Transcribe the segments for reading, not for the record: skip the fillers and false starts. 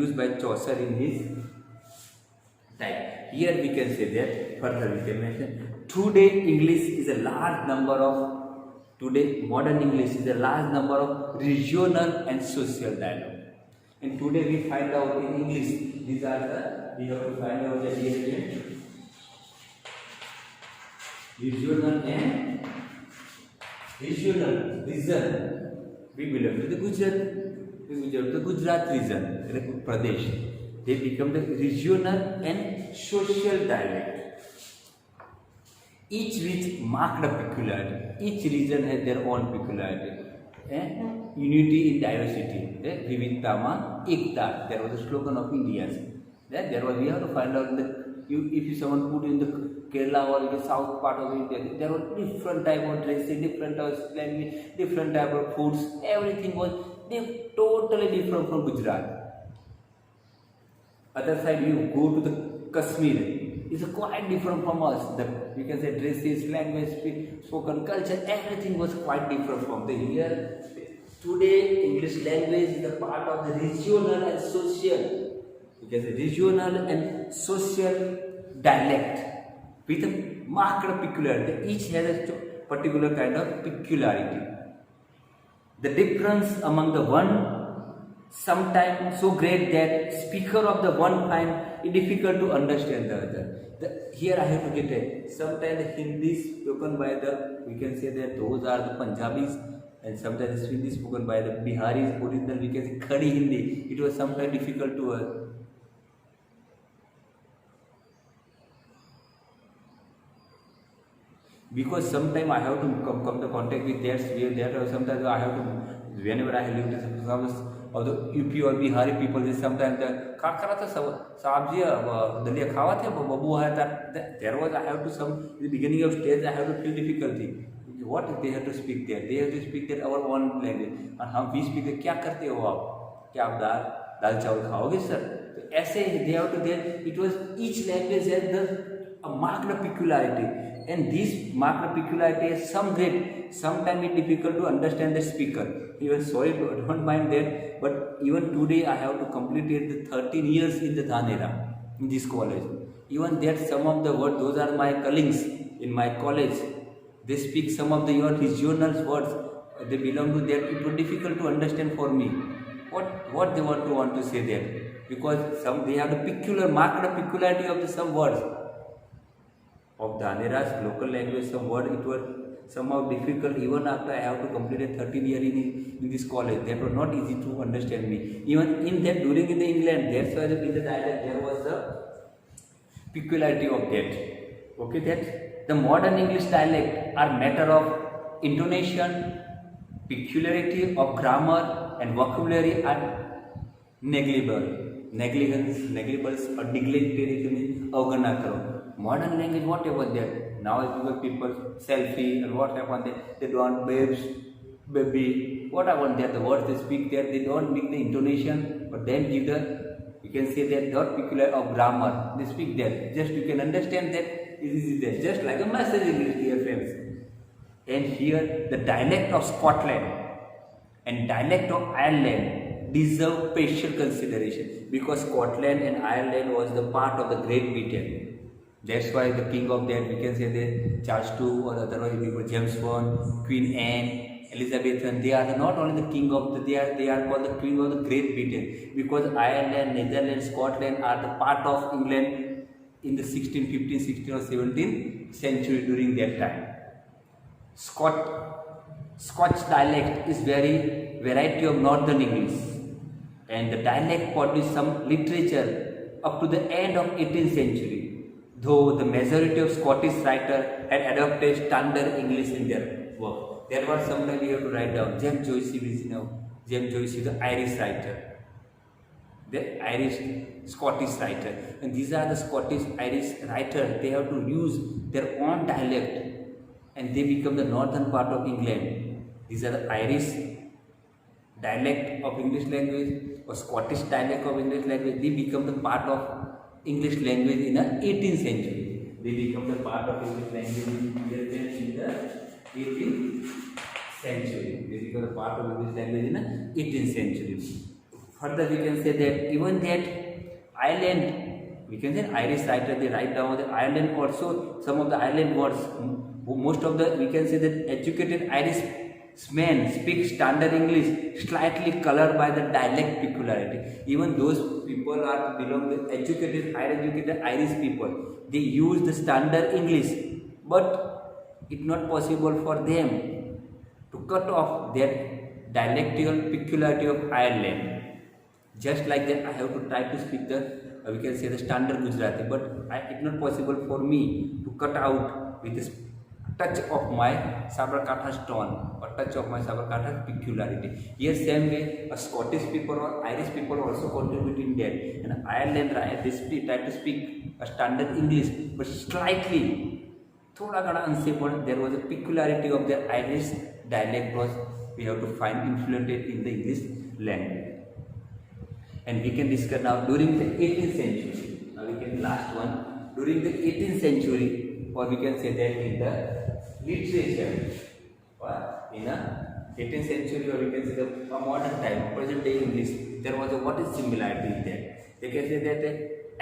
used by Chaucer in his time. Here we can say that further we can mention today modern English is a large number of regional and social dialogue. And today we find out in English, we have to find out the regional and region. We belong to the Gujarat region, Pradesh. They become the regional and social dialect. Each with marked peculiarity. Each region has their own peculiarity. Unity in diversity. Vividtama Ekta. There was a slogan of Indians. We have to find out if someone put in the Kerala or in the south part of India, there were different type of dresses, different type of language, different type of foods. Everything was totally different from Gujarat. Other side, you go to the Kashmir. It's quite different from us. We can say dresses, language, spoken culture, everything was quite different from the here. Today, English language is a part of the regional and social. We can say regional and social dialect with a marked peculiarity. Each has a particular kind of peculiarity. The difference among the one sometimes so great that speaker of the one find it difficult to understand the other. Here I have to get it. Sometimes the Hindi spoken by we can say that those are the Punjabis, and sometimes Hindi spoken by the Biharis, original we can say Khadi Hindi. It was sometimes difficult to us. Because sometimes I have to come to contact with that, sometimes I have to, whenever I live in some of the UP or Bihari people, sometimes there was, I have to in the beginning of stage, I have to feel difficulty. What they have to speak there? They have to speak that our own language. And we speak that, क्या करते हो आप? क्या आप दाल चावल खाओगे sir? ऐसे they have to there. It was each language has a marked peculiarity. And this marked peculiarity is some great, sometimes it's difficult to understand the speaker. Even sorry, don't mind that, but even today I have to complete the 13 years in the Dhanera, in this college. Even that some of the words, those are my colleagues in my college. They speak some of the regional words, they belong to that. It was difficult to understand for me. What they want to say there. Because they have the marked peculiarity of some words. Of Dhanera's local language, some word it was somehow difficult even after I have to complete a 13 year in this college. That was not easy to understand me. Even in that, during in the England, that's why in the dialect there was the peculiarity of that. Okay, that the modern English dialect are matter of intonation, peculiarity of grammar and vocabulary are negligibles or neglected अवगणना करो. Modern language, whatever that. Now people selfie and what happened there, they don't babes, baby, whatever that the words they speak there, they don't make the intonation, but then give you can say that not peculiar of grammar. They speak there. Just you can understand that it is there. Just like a message English, dear friends. And here the dialect of Scotland and dialect of Ireland deserve special consideration because Scotland and Ireland was the part of the Great Britain. That's why the king of that, we can say that Charles II or otherwise James I, Queen Anne, Elizabeth, and they are not only the king of they are called the king of the Great Britain because Ireland, Netherlands, Scotland are the part of England in the 16 or 17th century during that time. Scotch dialect is very variety of Northern English, and the dialect produced some literature up to the end of 18th century. Though the majority of Scottish writers had adopted standard English in their work. There was sometimes you have to write down. James Joyce is the Irish writer. The Scottish writer. And these are the Scottish Irish writers. They have to use their own dialect and they become the northern part of England. These are the Irish dialect of English language or Scottish dialect of English language. They become the part of English language in the 18th century. They become the part of English language in the 18th century. They become the part of English language in the 18th century. Further, we can say that even that Ireland, we can say Irish writer, they write down the Ireland also, some of the Ireland words, most of the, we can say that educated Irish men speak standard English, slightly colored by the dialect peculiarity. Even those people are belong to educated, higher educated Irish people. They use the standard English, but it's not possible for them to cut off their dialectal peculiarity of Ireland. Just like that, I have to try to speak the, we can say the standard Gujarati, but it's not possible for me to cut out with this touch of my Sabarkantha's tone or touch of my Sabarkantha's peculiarity. Here, same way, a Scottish people or Irish people also contribute in that. And Ireland, they try to speak a standard English, but slightly, thoda gana unstable. There was a peculiarity of their Irish dialect was we have to find influenced in the English language. And we can discuss now during the 18th century. Now we can last one during the 18th century, or we can say that in the literature, or in the 18th century, or we can say the modern time, present day English. There was a what is similarity in that? They can say that the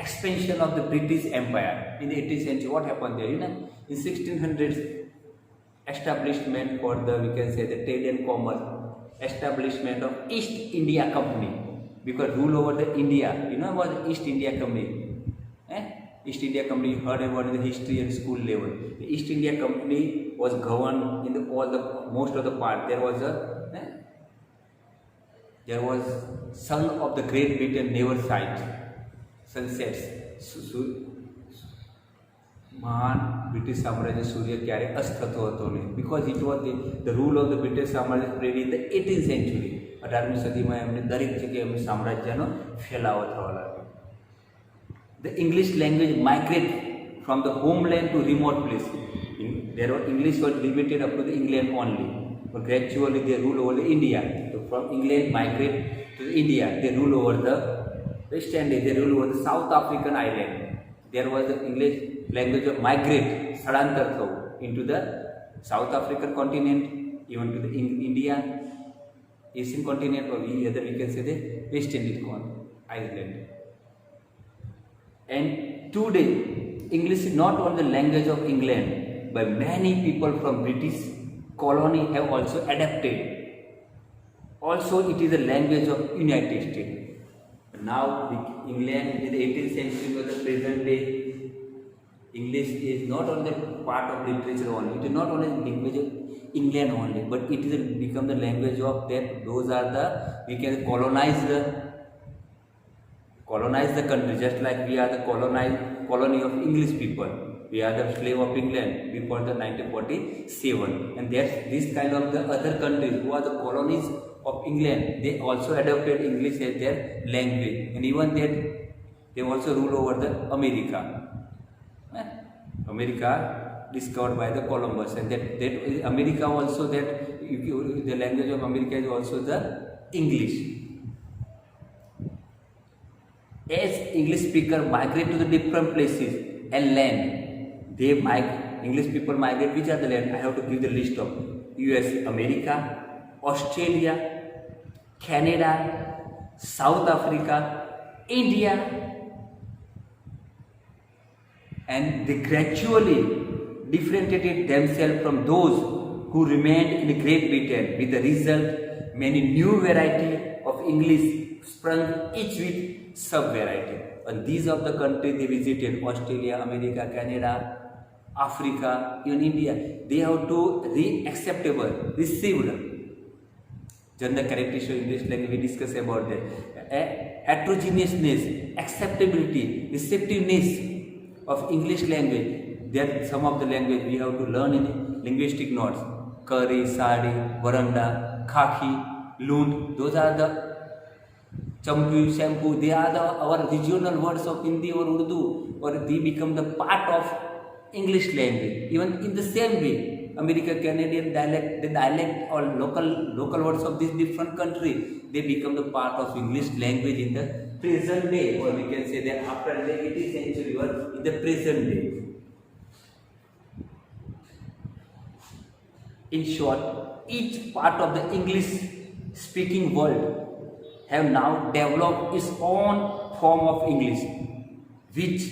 expansion of the British Empire in the 18th century. What happened there? In 1600s, establishment for the, we can say the trade and commerce, establishment of East India Company. Because rule over the India, about the East India Company. East India Company, you heard about in the history and school level. The East India Company was governed in the most of the part. There was sun of the Great Britain never sight, sunsets. महान British साम्राज्य सूर्य क्यारे अस्त थतो હતો નહીં because it was the rule of the British સામ્રાજ્ય spread in the 18th century. 18મી સદીમાં એમને દરેક જગ્યાએ એમનું સામ્રાજ્યનો ફેલાવો થવા લાગ્યો. The English language migrate from the homeland to remote places. English was limited up to the England only, but gradually they rule over the India. So from England migrate to the India, they rule over the West Indies, they rule over the South African island. There was the English language of migrate, સ્થળાંતર થવું into the South African continent, even to the India, Asian continent, or either we can say the West Indies island. And today, English is not only the language of England, but many people from British colony have also adapted. Also, it is the language of United States. Now, England in the 18th century or the present day, English is not only part of literature only. It is not only the language of England only, but it is become the language of that. Those are the, we can colonize the country, just like we are the colony of English people. We are the slave of England before the 1947, and that's this kind of the other countries who are the colonies of England. They also adopted English as their language, and even that they also rule over the America. America discovered by the Columbus, and that America also that the language of America is also the English. As English speaker migrate to the different places and land, English people migrate. Which are the land? I have to give the list of US, America, Australia, Canada, South Africa, India, and they gradually differentiated themselves from those who remained in Great Britain. With the result, many new variety of English sprung, each with sub-variety. And these are the countries they visited: Australia, America, Canada, Africa, even India. They have to received gender characteristics of English language. We discuss about that. Heterogeneousness, acceptability, receptiveness of English language. There some of the language we have to learn in linguistic notes. Curry, sari, varanda, khaki, lund. Those are the champu, shampoo. They are our regional words of Hindi or Urdu, or they become the part of English language. Even in the same way, American, Canadian dialect, the dialect or local words of these different countries, they become the part of English language in the present day, or we can say that after the 18th century or in the present day. In short, each part of the English speaking world have now developed its own form of English, which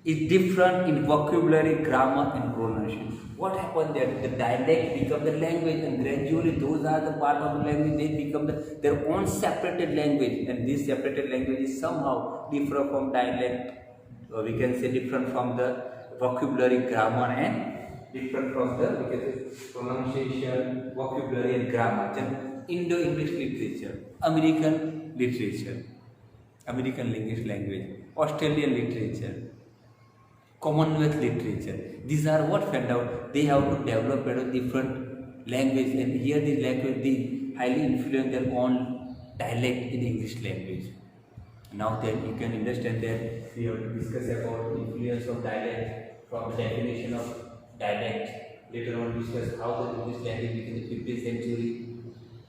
is different in vocabulary, grammar, and pronunciation. What happened there? The dialect become the language, and gradually those are the part of the language. They become their own separated language, and this separated language is somehow different from dialect. We can say different from the vocabulary, grammar, and different from the we can say pronunciation, vocabulary, and grammar. Then Indo-English literature, American literature, American English language, Australian literature, Commonwealth literature. These are what found out. They have to develop a different language, and here the language they highly influence their own dialect in English language. Now then you can understand that we have to discuss about influence of dialect from the definition of dialect. Later on discuss how the English language in the 15th century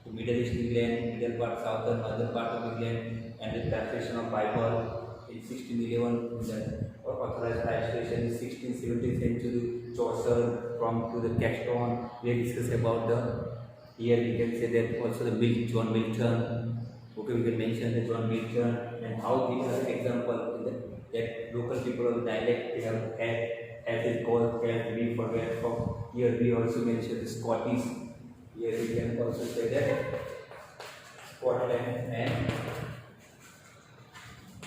to Middle East England, middle part southern, northern part of England, and the translation of Bible in 1611, or authorized translation in 16th, 17th century, Chaucer from to the Capstone. We discuss about the here we can say that also the John Milton. Okay, we can mention the John Milton and how these are example in that local people of the dialect they have had as it called as we forget from here we also mention the Scottish. Here we can also say that Scotland and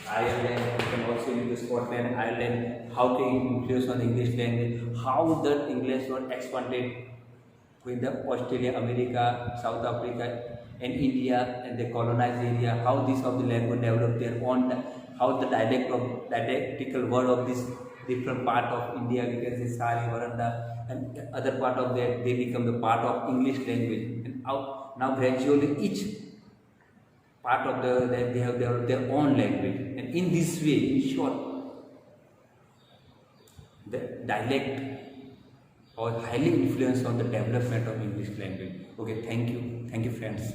Ireland, we can also use Scotland, Ireland, how they influence on the English language, how the English was expanded with the Australia, America, South Africa, and India, and the colonized area, how this of the language developed their own, how the dialectical word of this different part of India, we can say Sari, Varanda, and other part of that, they become the part of English language. And now gradually each part of that they have their own language. And in this way, in short, the dialect or highly influence on the development of English language. Okay, thank you friends.